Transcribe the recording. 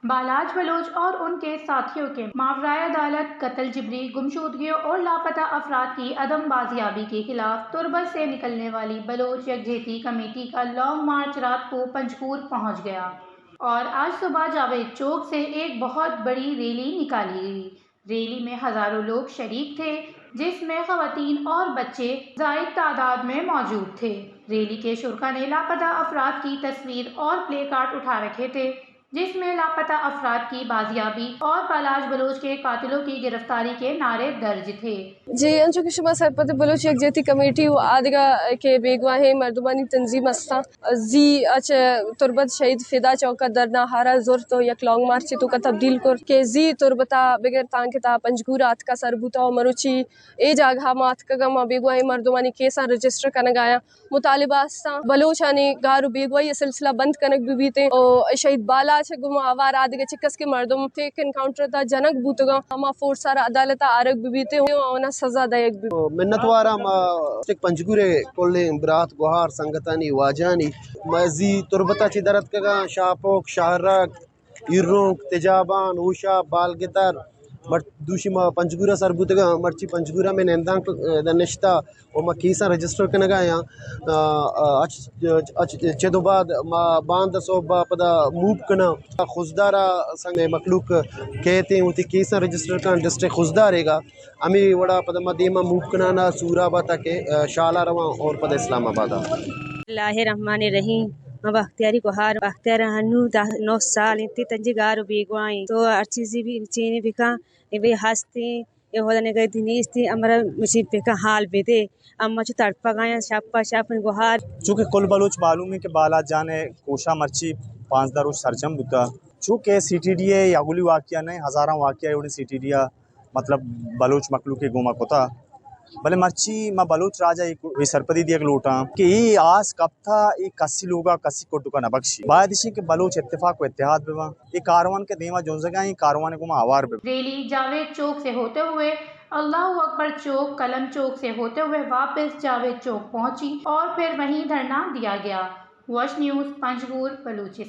बालाज Bloch और उनके साथियों के मावराए अदालत कत्ल, जिबरी गुमशुदगियों और लापता अफराद की अदम बाजियाबी के खिलाफ तुरबत से निकलने वाली बलोच यकजहती कमेटी का लॉन्ग मार्च रात को पंजगूर पहुंच गया और आज सुबह जावेद चौक से एक बहुत बड़ी रैली निकाली गई। रैली में हजारों लोग शरीक थे, जिसमें खवातीन और बच्चे जायद तादाद में मौजूद थे। रैली के शुरा ने लापता अफराद की तस्वीर और प्ले कार्ड उठा रखे थे, जिसमें लापता अफराद की बाजियाबी और बालाज बलोच के कातिलों की गिरफ्तारी के नारे दर्ज थे। जी अंचु की शुमा सरपत बलोच यकजहती कमेटी व आदगा के बेगवाहे मर्दमानी तंजीम अस्ता जी अच तुरबत शहीद फिदा चौका दरना हारा जोर तो यक लॉन्ग मार्च तो का तब्दील कर के जी तुरबता बगैर तांग के ता पंजगूर आत का सरबुता और मरुची ए जागा मात का गमा बेगवाहे मर्दमानी केसा रजिस्टर कन गाया मुतालिबा अस्ता बलोचानी गारू बेगवाही सिलसिला बंद कनक बीते और शहीद बाला छे गुमा आवार आदगा चिकस के मर्दम फेक एनकाउंटर ता जनक बूतगा हमा फोर्स सारा अदालत आरग बीते होना सजा दायक मिन्नतवारा पंजगुरे कोल्ले ब्रात गुहार संगतानी वाजानी मजी तुरबता ची दरत कगा शापोक शाहरक इरोक तेजाबान ऊशा बालगितर मर दूशी पंजगुरा सरबुतगा मर्ची पंजगुरा में नेंदांक दनिश्ता और मा कीसा रजिस्टर कनगा या चेदो बाद मा बांध सोबा पदा मूव कना खुजदारा संग मखलूक कहते हैं उती कीसा रजिस्टर का डिस्ट्रिक्ट खुजदारेगा अमी वड़ा पदा मदीमा मूव कना ना सूराबाद के शाला रवा और पदा इस्लामाबाद रहीम बख्तियारी को हार बख्तियार हनु 9 साल इतनी तंजी गारो बेगवाई तो अर्चीजी भी चीनी बिका इवे हस्ती ये होदने गई दिनीस थी अमरा मिसी बिका हाल बेदे अम्मा जो तड़पा गया शापा शापन गुहार चूँकि कुल बलोच मालूम है कि बाला जाने कोशा मर्ची 5 दारो सरजम बुता चूँकि सीटीडीए यागुली वाकिया नहीं हजारा वाकिया एवढे सीटीडीया मतलब बलोच मकलू के गुमा कोता भले मर्ची मा बलोच राजा एक सरपदी दिया लोटा कि ये आस कब था ये कसी लोगा कसी को टुका न बख्शी बायदिशी के बलोच इत्तेफाक व इत्तेहाद बेवा ये कारवान के देवा जोन जगह ये कारवान को मा आवार बे रैली जावेद चौक से होते हुए अल्लाह अकबर चौक कलम चौक से होते हुए वापस जावेद चौक पहुंची और फिर वहीं धरना दिया गया। Watch news Panjgur Balochistan.